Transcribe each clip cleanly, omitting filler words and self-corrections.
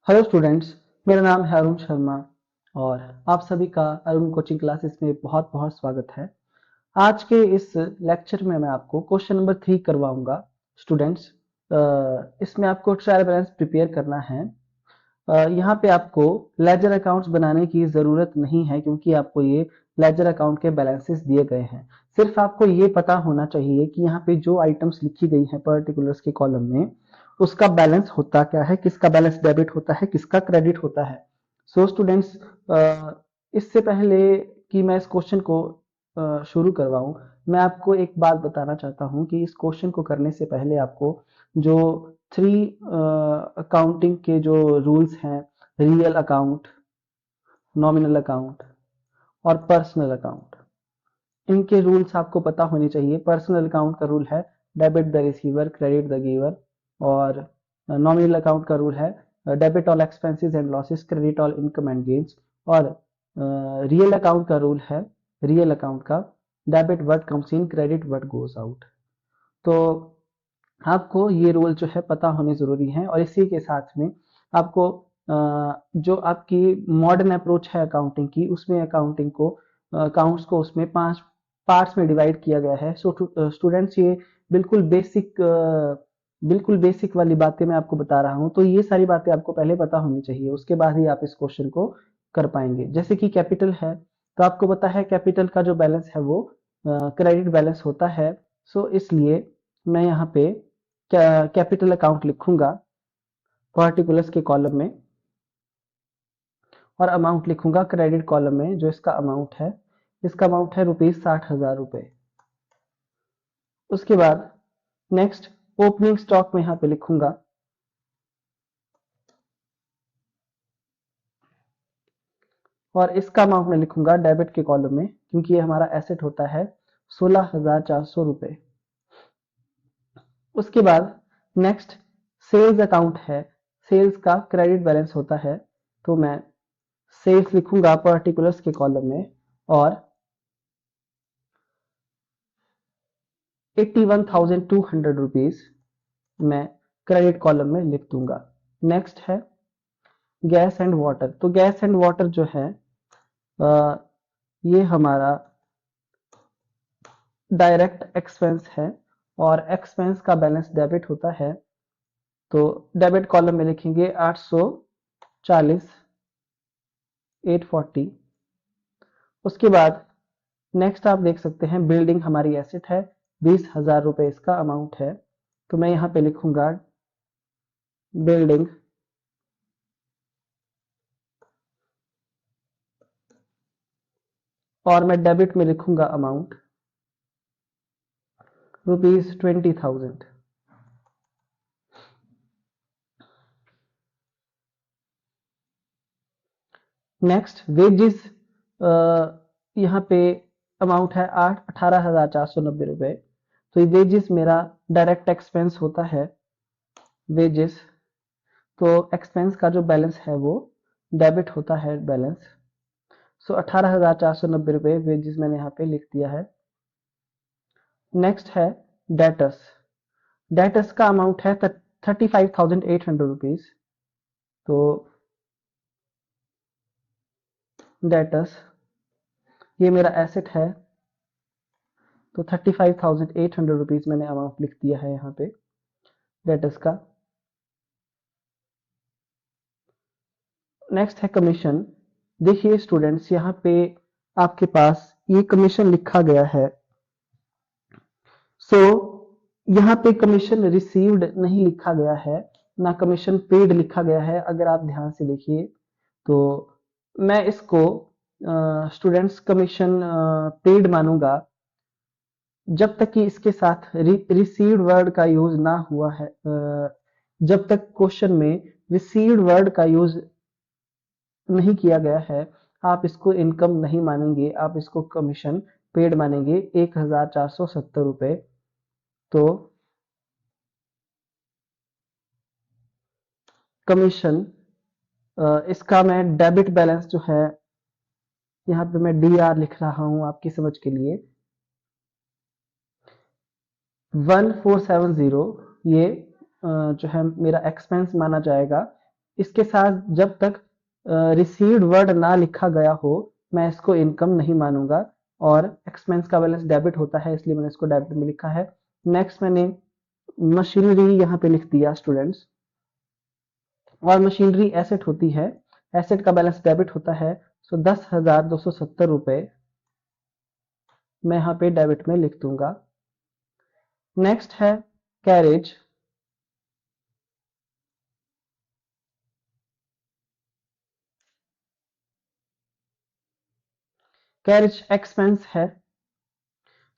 Hello students, मेरा नाम है अरुण शर्मा और आप सभी का अरुण कोचिंग क्लासेस में बहुत बहुत स्वागत है। आज के इस लेक्चर में मैं आपको क्वेश्चन नंबर 3 करवाऊंगा। स्टूडेंट्स, इसमें आपको ट्रायल बैलेंस प्रिपेयर करना है। यहाँ पे आपको लेजर अकाउंट्स बनाने की ज़रूरत नहीं है क्योंकि आपको ये लेजर अकाउंट के बैलेंसेस दिए गए हैं। सिर्फ आपको ये पता होना चाहिए कि यहाँ पे जो आइटम्स लिखी गई हैं पर्टिकुलर्स के कॉलम में, उसका बैलेंस होता क्या है, किसका बैलेंस डेबिट होता है, किसका क्रेडिट होता है। सो स्टूडेंट्स, इससे पहले कि मैं इस क्वेश्चन को शुरू करवाऊं, मैं आपको एक बात बताना चाहता हूं कि इस क्वेश्चन को करने से पहले आपको जो थ्री अकाउंटिंग के जो रूल्स हैं, रियल अकाउंट, नॉमिनल अकाउंट और पर्सनल अकाउंट, इनके रूल्स आपको पता होने चाहिए। पर्सनल अकाउंट का रूल है debit the receiver, credit the giver, और नॉमिनल अकाउंट का रूल है debit all expenses and losses, credit all income and gains, और रियल अकाउंट का रूल है, रियल अकाउंट का, debit what comes in, credit what goes out. तो आपको ये रूल जो है पता होने ज़रूरी है और इसी के साथ में आपको जो आपकी मॉडर्न अप्रोच है अकाउंटिंग की, उसमें अकाउंटिंग को अकाउंट्स को उसमें 5 पार्ट्स में डिवाइड किया गया है। सो स्टूडेंट्स, ये बिल्कुल बेसिक बिल्कुल बेसिक वाली बातें मैं आपको बता रहा हूँ, तो ये सारी बातें आपको पहले पता होनी चाहिए, उसके बाद ही आप इस क्वेश्चन को कर पाएंगे। जैसे कि कैपिटल है, तो आपको पता है कैपिटल का जो बैलेंस है वो क्रेडिट बैलेंस होता है। सो इसलिए मैं यहाँ पे कैपिटल अकाउंट लिखूंगा पार्टिकुलर्स के कॉलम में, और अमाउंट लिखूंगा क्रेडिट कॉलम में। जो इसका अमाउंट है, इसका अमाउंट है ₹60,000। उसके बाद नेक्स्ट ओपनिंग स्टॉक में यहाँ पे लिखूंगा, और इसका अमाउंट मैं लिखूंगा डेबिट के कॉलम में क्योंकि ये हमारा एसेट होता है ₹16,400। उसके बाद नेक्स्ट सेल्स अकाउंट है, सेल्स का क्रेडिट बैलेंस होता है, तो मैं सेल्स लिखूंगा पर्टिकुलर्स के कॉलम में, और 81,200 रुपीज मैं क्रेडिट कॉलम में लिख दूंगा। नेक्स्ट है गैस एंड वाटर। तो गैस एंड वाटर जो है, अ, ये हमारा डायरेक्ट एक्सपेंस है और एक्सपेंस का बैलेंस डेबिट होता है, तो डेबिट कॉलम में लिखेंगे 840, 840। उसके बाद नेक्स्ट आप देख सकते हैं बिल्डिंग हमारी एसेट है, 20,000 रुपए इसका अमाउंट है, तो मैं यहाँ पे लिखूंगा बिल्डिंग, और मैं डेबिट में लिखूंगा अमाउंट ₹20,000। नेक्स्ट वेजेस, यहाँ पे अमाउंट है 18,490 रुपए, तो ये वेजेस मेरा डायरेक्ट एक्सपेंस होता है, वेजेस। तो एक्सपेंस का जो बैलेंस है वो डेबिट होता है बैलेंस। सो 18,490 रुपए वेजेस मैंने यहाँ पे लिख दिया है। नेक्स्ट है डेटर्स। डेटर्स का अमाउंट है 35,800 रुपीज, तो डेटर्स ये मेरा एसेट है, तो 35,800 रुपीज मैंने अमाउंट लिख दिया है यहाँ पे डेटर्स का। नेक्स्ट है कमीशन। देखिए स्टूडेंट्स, यहाँ पे आपके पास ये कमीशन लिखा गया है, सो यहाँ पे कमीशन रिसीव्ड नहीं लिखा गया है, ना कमीशन पेड लिखा गया है। अगर आप ध्यान से देखिए तो मैं इसको स्टूडेंट्स कमीशन पेड मानूंगा जब तक कि इसके साथ रिसीव्ड वर्ड का यूज ना हुआ है। जब तक क्वेश्चन में रिसीव्ड वर्ड का यूज नहीं किया गया है, आप इसको इनकम नहीं मानेंगे, आप इसको कमीशन पेड मानेंगे। 1,470 रुपए। तो कमीशन, इसका मैं डेबिट बैलेंस जो है, यहाँ पे मैं DR लिख रहा हूं आपकी समझ के लिए, 1470, ये जो है मेरा एक्सपेंस माना जाएगा इसके साथ जब तक रिसीव्ड वर्ड ना लिखा गया हो मैं इसको इनकम नहीं मानूंगा, और एक्सपेंस का बैलेंस डेबिट होता है इसलिए मैंने इसको डेबिट में लिखा है। नेक्स्ट मैंने मशीनरी यहाँ पे लिख दिया स्टूडेंट्स, और मशीनरी एसेट होती है, एसेट का बैलेंस डेबिट होता है। सो 10,270 रुपए मैं यहाँ पे डेबिट में लिख दूंगा। नेक्स्ट है कैरेज, कैरेज एक्सपेंस है,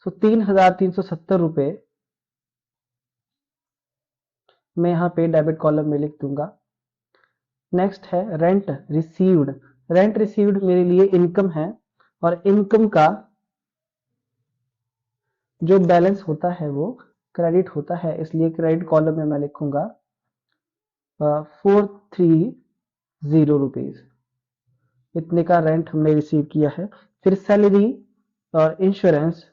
सो 3,370 रुपए मैं यहाँ पे डेबिट कॉलम में लिख दूंगा। नेक्स्ट है रेंट रिसीव्ड, रेंट रिसीव्ड मेरे लिए इनकम है, और इनकम का जो बैलेंस होता है वो क्रेडिट होता है, इसलिए क्रेडिट कॉलम में मैं लिखूंगा 430 रुपीज, इतने का रेंट हमने रिसीव किया है। फिर सैलरी और इंश्योरेंस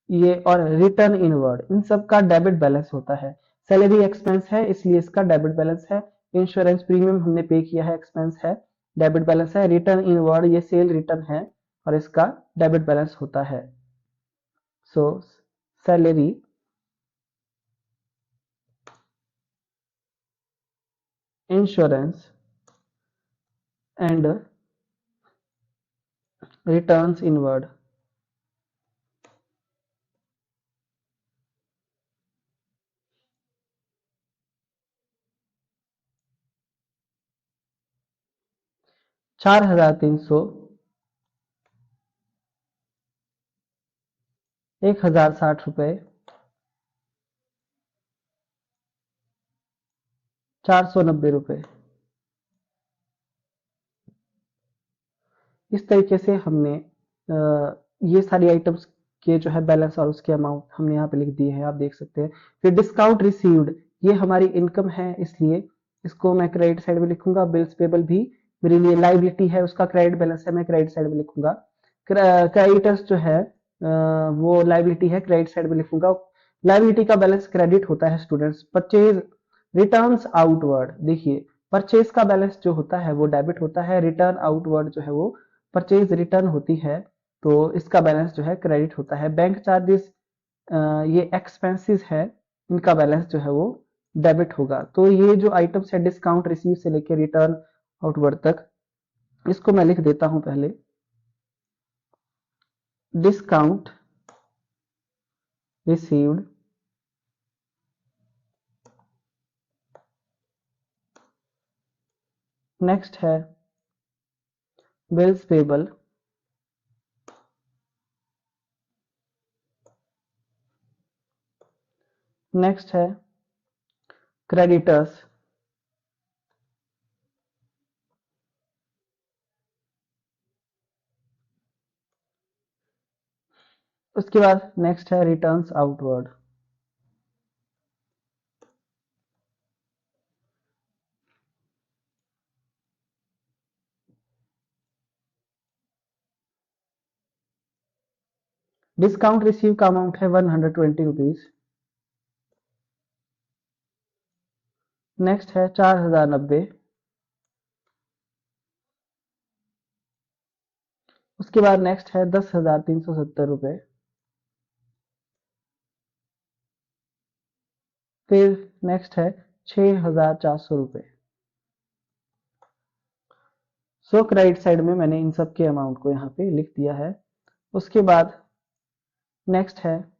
ये और रिटर्न इनवर्ड, इन सब का डेबिट बैलेंस होता है। सैलरी एक्सपेंस है इसलिए इसका डेबिट बैलेंस है, इंश्योरेंस प्रीमियम हमने पे किया है एक्सपेंस है, डेबिट बैलेंस है। रिटर्न इनवर्ड ये सेल रिटर्न है और इसका डेबिट बैलेंस होता है। सो salary, insurance and returns inward, $4,300, 1,060 रुपए, 490 रुपए। इस तरीके से हमने ये सारी आइटम्स के जो है बैलेंस और उसके अमाउंट हमने यहाँ पे लिख दिए हैं, आप देख सकते हैं। फिर डिस्काउंट रिसीव्ड, ये हमारी इनकम है इसलिए इसको मैं क्रेडिट साइड में लिखूंगा। बिल्स पेबल भी मेरे लिए लाइबिलिटी है, उसका क्रेडिट बैलेंस है, मैं क्रेडिट साइड में लिखूंगा। क्रेडिटर्स जो है वो लाइबिलिटी है, क्रेडिट साइड में लिखूंगा। लाइबिलिटी का बैलेंस क्रेडिट होता है स्टूडेंट्स। परचेज रिटर्न्स आउटवर्ड, देखिए परचेज का बैलेंस जो होता है वो डेबिट होता है, रिटर्न आउटवर्ड जो है वो परचेज रिटर्न होती है, तो इसका बैलेंस जो है क्रेडिट होता है। बैंक चार्जेस ये एक्सपेंसेस है, इनका बैलेंस जो है वो डेबिट होगा। तो ये जो आइटम्स है डिस्काउंट रिसीव से लेकर रिटर्न आउटवर्ड तक, इसको मैं लिख देता हूं पहले। डिस्काउंट रिसीव्ड, नेक्स्ट है बिल्स पेबल, नेक्स्ट है क्रेडिटर्स, उसके बाद नेक्स्ट है रिटर्न्स आउटवर्ड। डिस्काउंट रिसीव का अमाउंट है 120 रुपीज। नेक्स्ट है 4,090, उसके बाद नेक्स्ट है 10,370 रुपए, फिर नेक्स्ट है 6,400 रुपए। सो क्रेडिट साइड में मैंने इन सब के अमाउंट को यहाँ पे लिख दिया है। उसके बाद नेक्स्ट है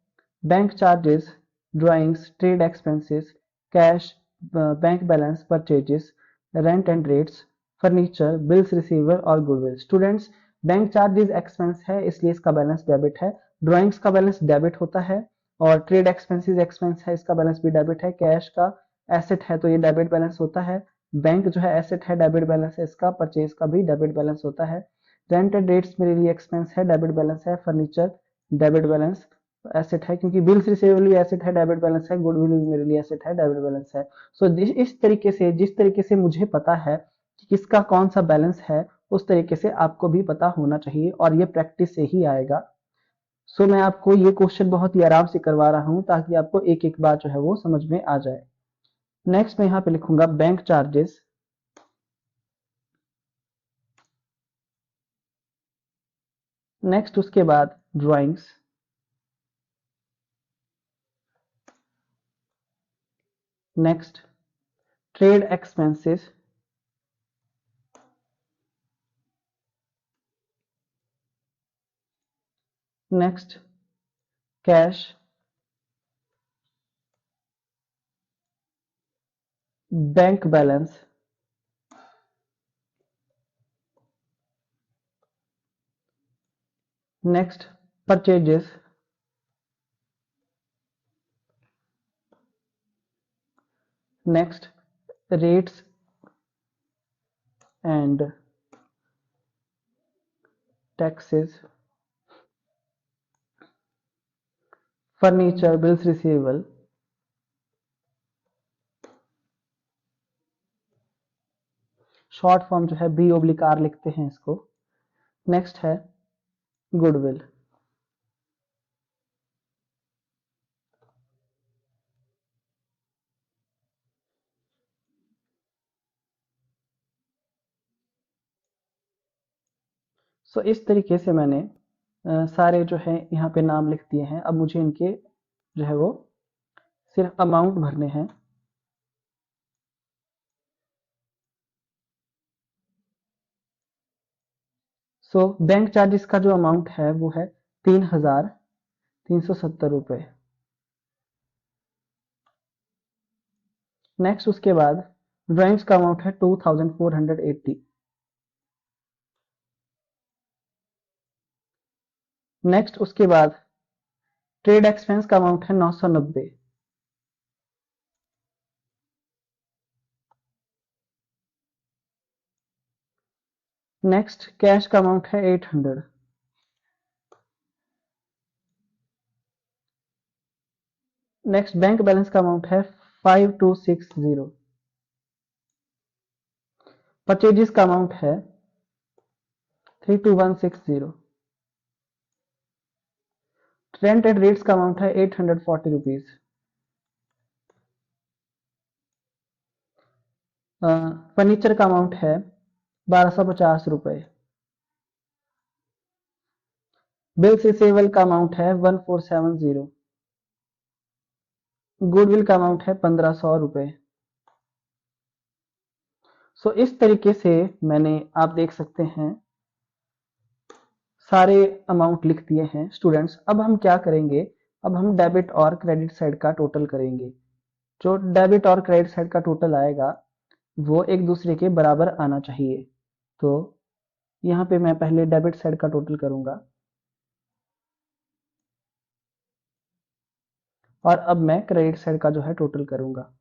bank charges, drawings, trade expenses, cash, bank balance, purchases, rent and rates, furniture, bills receiver और goodwill. Students bank charges expense है इसलिए इसका बैलेंस डेबिट है, ड्राइंग्स का बैलेंस डेबिट होता है, और ट्रेड एक्सपेंसेस एक्सपेंस है इसका बैलेंस भी डेबिट है। कैश का एसेट है तो ये डेबिट बैलेंस होता है। बैंक जो है एसेट है, डेबिट बैलेंस है इसका। परचेज का भी डेबिट बैलेंस होता है। रेंट एंड रेट्स मेरे लिए एक्सपेंस है, डेबिट बैलेंस है। फर्नीचर डेबिट बैलेंस एसेट है, क्योंकि बिल्स रिसीवेबल भी एसेट है, डेबिट बैलेंस है। गुडविल भी मेरे लिए एसेट है, डेबिट बैलेंस है। सो इस तरीके से जिस तरीके से मुझे पता है कि किसका कौन सा बैलेंस है, उस तरीके से आपको भी पता होना चाहिए, और ये प्रैक्टिस से ही आएगा। सो मैं आपको ये क्वेश्चन बहुत ही आराम से करवा रहा हूं ताकि आपको एक एक बात जो है वो समझ में आ जाए। नेक्स्ट मैं यहाँ पे लिखूंगा बैंक चार्जेस, नेक्स्ट उसके बाद drawings, next trade expenses, next cash, bank balance, next purchases, next rates and taxes, furniture bills receivable, short form जो है B/R लिखते हैं इसको। नेक्स्ट है गुडविल। सो इस तरीके से मैंने सारे जो है यहाँ पे नाम लिख दिए हैं। अब मुझे इनके जो है वो सिर्फ अमाउंट भरने हैं। सो बैंक चार्जेस का जो अमाउंट है वो है 3,370 रुपए। नेक्स्ट उसके बाद ड्राइंग्स का अमाउंट है 2,480। नेक्स्ट उसके बाद ट्रेड एक्सपेंस का अमाउंट है 990। नेक्स्ट कैश का अमाउंट है 800। नेक्स्ट बैंक बैलेंस का अमाउंट है 5260। परचेजेस का अमाउंट है 32160। रेंट एंड रेट्स का अमाउंट है 840 रुपीज। फर्नीचर का अमाउंट है 1250 रुपए। बिल्स रिसीवेबल का अमाउंट है 1470। गुडविल का अमाउंट है 1500 रुपए। सो इस तरीके से मैंने, आप देख सकते हैं, सारे अमाउंट लिख दिए हैं स्टूडेंट्स। अब हम क्या करेंगे, अब हम डेबिट और क्रेडिट साइड का टोटल करेंगे। जो डेबिट और क्रेडिट साइड का टोटल आएगा वो एक दूसरे के बराबर आना चाहिए। तो यहाँ पे मैं पहले डेबिट साइड का टोटल करूंगा और अब मैं क्रेडिट साइड का जो है टोटल करूंगा।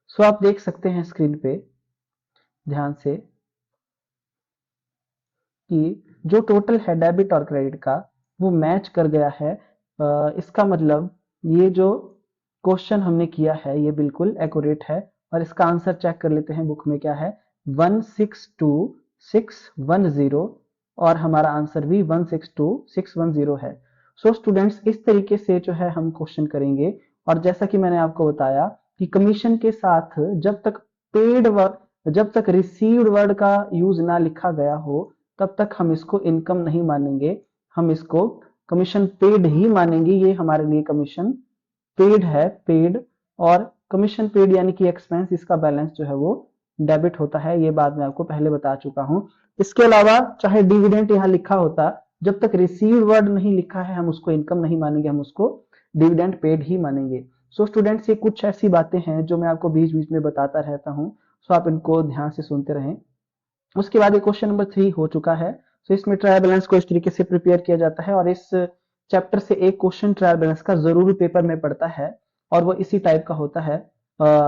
सो आप देख सकते हैं स्क्रीन पे ध्यान से कि जो टोटल है डेबिट और क्रेडिट का वो मैच कर गया है। इसका मतलब ये जो क्वेश्चन हमने किया है ये बिल्कुल एक्यूरेट है। और इसका आंसर चेक कर लेते हैं बुक में क्या है, 162610 और हमारा आंसर भी 162610 है। सो स्टूडेंट्स इस तरीके से जो है हम क्वेश्चन करेंगे। और जैसा कि मैंने आपको बताया कि कमीशन के साथ जब तक पेड वर्ड, जब तक रिसीव्ड वर्ड का यूज ना लिखा गया हो तब तक हम इसको इनकम नहीं मानेंगे, हम इसको कमीशन पेड ही मानेंगे। ये हमारे लिए कमीशन पेड है, पेड। और कमीशन पेड यानी कि एक्सपेंस, इसका बैलेंस जो है वो डेबिट होता है। ये बात मैं आपको पहले बता चुका हूं। इसके अलावा चाहे डिविडेंड यहाँ लिखा होता, जब तक रिसीव वर्ड नहीं लिखा है हम उसको इनकम नहीं मानेंगे, हम उसको डिविडेंड पेड ही मानेंगे। सो स्टूडेंट्स ये कुछ ऐसी बातें हैं जो मैं आपको बीच बीच में बताता रहता हूँ। सो आप इनको ध्यान से सुनते रहें। उसके बाद क्वेश्चन नंबर 3 हो चुका है। सो इसमें ट्रायल बैलेंस को इस तरीके से प्रिपेयर किया जाता है और इस चैप्टर से एक क्वेश्चन ट्रायल बैलेंस का जरूर पेपर में पड़ता है और वो इसी टाइप का होता है।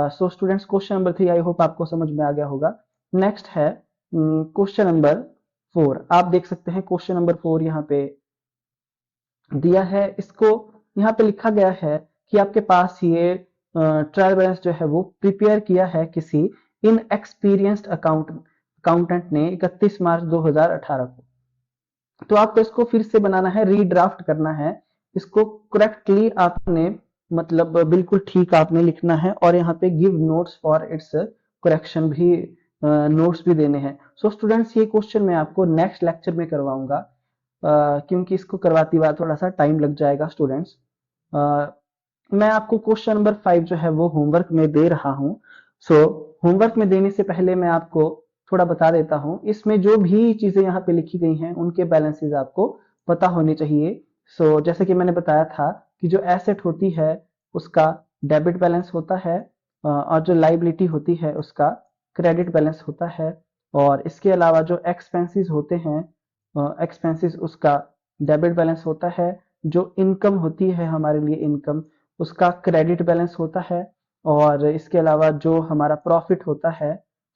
So students question number 3 I hope आपको समझ में आ गया होगा। नेक्स्ट है क्वेश्चन नंबर 4। आप देख सकते हैं क्वेश्चन नंबर 4 यहाँ पे दिया है। इसको यहाँ पे लिखा गया है कि आपके पास ये ट्रायल बैलेंस जो है वो प्रिपेयर किया है किसी इन एक्सपीरियंस्ड अकाउंटेंट ने 31 मार्च 2018 को। तो आपको इसको फिर से बनाना है, रीड्राफ्ट करना है इसको। करेक्टली आपने, मतलब बिल्कुल ठीक आपने लिखना है और यहाँ पे give notes for its correction भी नोट्स भी देने हैं। सो स्टूडेंट्स ये क्वेश्चन मैं आपको नेक्स्ट लेक्चर में करवाऊंगा, क्योंकि इसको करवाती बार थोड़ा सा टाइम लग जाएगा स्टूडेंट्स। मैं आपको क्वेश्चन नंबर 5 जो है वो होमवर्क में दे रहा हूँ। सो होमवर्क में देने से पहले मैं आपको थोड़ा बता देता हूँ, इसमें जो भी चीजें यहाँ पे लिखी गई हैं उनके बैलेंसेस आपको पता होने चाहिए। सो जैसे कि मैंने बताया था कि जो एसेट होती है उसका डेबिट बैलेंस होता है, और जो लाइबिलिटी होती है उसका क्रेडिट बैलेंस होता है, और इसके अलावा जो एक्सपेंसेस होते हैं, एक्सपेंसेस उसका डेबिट बैलेंस होता है। जो इनकम होती है हमारे लिए इनकम, उसका क्रेडिट बैलेंस होता है। और इसके अलावा जो हमारा प्रॉफिट होता है,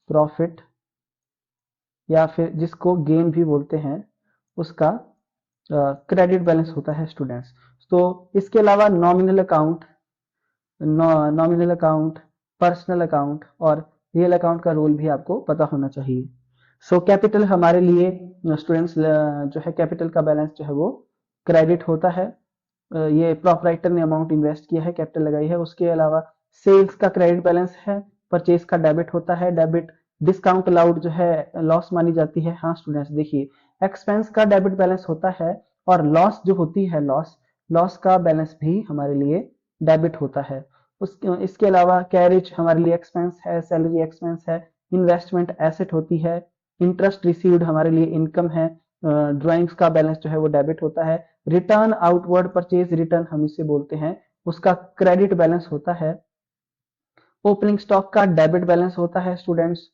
प्रॉफिट या फिर जिसको गेन भी बोलते हैं, उसका क्रेडिट बैलेंस होता है स्टूडेंट्स। तो इसके अलावा nominal account, nominal account, personal account और रियल अकाउंट का रूल भी आपको पता होना चाहिए। सो कैपिटल हमारे लिए स्टूडेंट्स जो है कैपिटल का बैलेंस जो है वो क्रेडिट होता है। ये प्रोपराइटर ने अमाउंट इन्वेस्ट किया है, कैपिटल लगाई है। उसके अलावा सेल्स का क्रेडिट बैलेंस है, परचेज का डेबिट होता है, डेबिट। डिस्काउंट अलाउड जो है लॉस मानी जाती है। हाँ स्टूडेंट्स देखिए, एक्सपेंस का डेबिट बैलेंस होता है, और लॉस जो होती है, लॉस का बैलेंस भी हमारे लिए डेबिट होता है। इसके अलावा कैरेज हमारे लिए एक्सपेंस है, सैलरी एक्सपेंस है, इन्वेस्टमेंट एसेट होती है, इंटरेस्ट रिसीव्ड हमारे लिए इनकम है, ड्राइंग्स का बैलेंस जो है वो डेबिट होता है, रिटर्न आउटवर्ड परचेज रिटर्न हम इसे बोलते हैं, उसका क्रेडिट बैलेंस होता है, ओपनिंग स्टॉक का डेबिट बैलेंस होता है स्टूडेंट्स,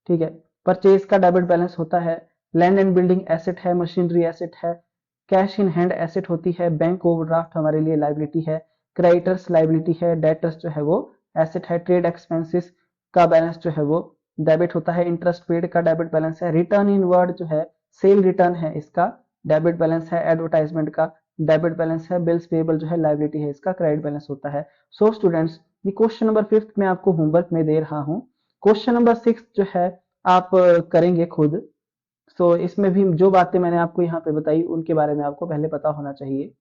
ठीक है, परचेज का डेबिट बैलेंस होता है, लैंड एंड बिल्डिंग एसेट है, मशीनरी एसेट है, कैश इन हैंड एसेट होती है, बैंक ओवरड्राफ्ट हमारे लिए लाइबिलिटी है, क्रेडिटर्स लाइबिलिटी है, डेटर्स जो है वो एसेट है, ट्रेड एक्सपेंसेस का बैलेंस जो है वो डेबिट होता है, इंटरेस्ट पेड का डेबिट बैलेंस है, रिटर्न इन वर्ड जो है सेल रिटर्न है, इसका डेबिट बैलेंस है, एडवर्टाइजमेंट का डेबिट बैलेंस है, बिल्स पेबल जो है लाइबिलिटी है, इसका क्रेडिट बैलेंस होता है। सो स्टूडेंट्स ये क्वेश्चन नंबर 5 मैं आपको होमवर्क में दे रहा हूँ। क्वेश्चन नंबर 6 जो है आप करेंगे खुद। सो इसमें भी जो बातें मैंने आपको यहाँ पे बताई उनके बारे में आपको पहले पता होना चाहिए।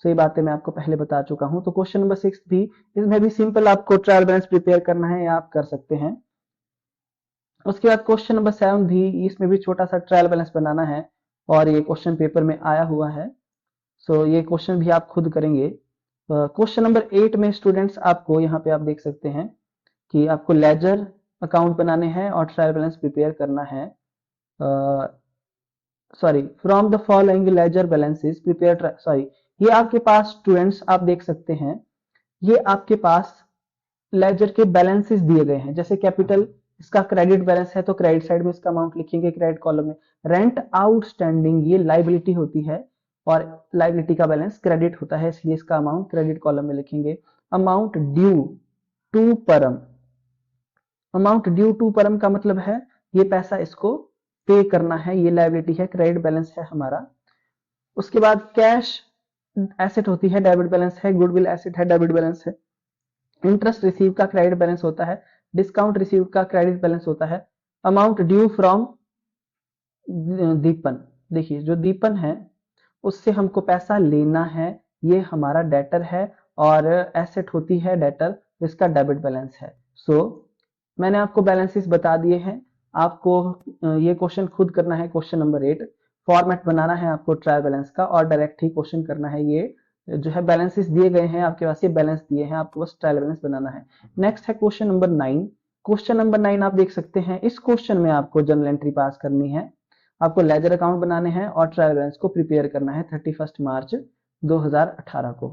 सो ये बातें मैं आपको पहले बता चुका हूँ। तो क्वेश्चन नंबर 6 भी, इसमें भी सिंपल आपको ट्रायल बैलेंस प्रिपेयर करना है या आप कर सकते हैं। उसके बाद क्वेश्चन नंबर 7 भी, इसमें भी छोटा सा ट्रायल बैलेंस बनाना है, और ये क्वेश्चन पेपर में आया हुआ है। सो ये क्वेश्चन भी आप खुद करेंगे। क्वेश्चन नंबर 8 में स्टूडेंट्स आपको यहाँ पे आप देख सकते हैं कि आपको लेजर अकाउंट बनाने हैं और ट्रायल बैलेंस प्रिपेयर करना है। Sorry, from the following ledger balances prepare, sorry, ये आपके पास स्टूडेंट्स आप देख सकते हैं, ये आपके पास लेजर के बैलेंसेस दिए गए हैं। जैसे कैपिटल, इसका क्रेडिट बैलेंस है तो क्रेडिट साइड में इसका अमाउंट लिखेंगे क्रेडिट कॉलम में। रेंट आउटस्टैंडिंग ये लाइबिलिटी होती है, और लाइबिलिटी का बैलेंस क्रेडिट होता है, इसलिए इसका अमाउंट क्रेडिट कॉलम में लिखेंगे। अमाउंट ड्यू टू परम, अमाउंट ड्यू टू परम का मतलब है ये पैसा इसको पे करना है, ये लाइबिलिटी है, क्रेडिट बैलेंस है हमारा। उसके बाद कैश एसेट होती है, डेबिट बैलेंस है, गुडविल एसेट है, डेबिट बैलेंस है, इंटरेस्ट रिसीव का क्रेडिट बैलेंस होता है, डिस्काउंट रिसीव का क्रेडिट बैलेंस होता है। अमाउंट ड्यू फ्रॉम दीपन, देखिए जो दीपन है उससे हमको पैसा लेना है, ये हमारा डेटर है, और एसेट होती है डेटर, इसका डेबिट बैलेंस है। सो मैंने आपको बैलेंसेस बता दिए हैं। आपको ये क्वेश्चन खुद करना है, क्वेश्चन नंबर 8 फॉर्मेट बनाना है आपको ट्रायल बैलेंस का, और डायरेक्ट ही क्वेश्चन करना है। ये जो है बैलेंसेस दिए गए हैं आपके पास, ये बैलेंस दिए हैं, आपको बस ट्रायल बैलेंस बनाना है। नेक्स्ट है क्वेश्चन नंबर 9। क्वेश्चन नंबर 9 आप देख सकते हैं, इस क्वेश्चन में आपको जर्नल एंट्री पास करनी है, आपको लेजर अकाउंट बनाने हैं और ट्रायल बैलेंस को प्रिपेयर करना है 31 मार्च 2018 को।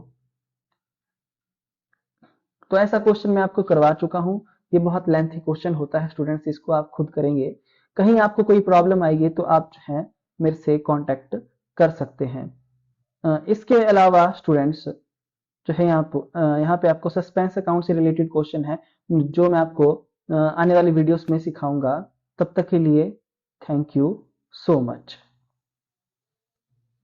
तो ऐसा क्वेश्चन मैं आपको करवा चुका हूं, ये बहुत लेंथी क्वेश्चन होता है स्टूडेंट्स, इसको आप खुद करेंगे। कहीं आपको कोई प्रॉब्लम आएगी तो आप जो है मेरे से कांटेक्ट कर सकते हैं। इसके अलावा स्टूडेंट्स जो है यहाँ पे आपको सस्पेंस अकाउंट से रिलेटेड क्वेश्चन है, जो मैं आपको आने वाली वीडियोस में सिखाऊंगा। तब तक के लिए थैंक यू सो मच।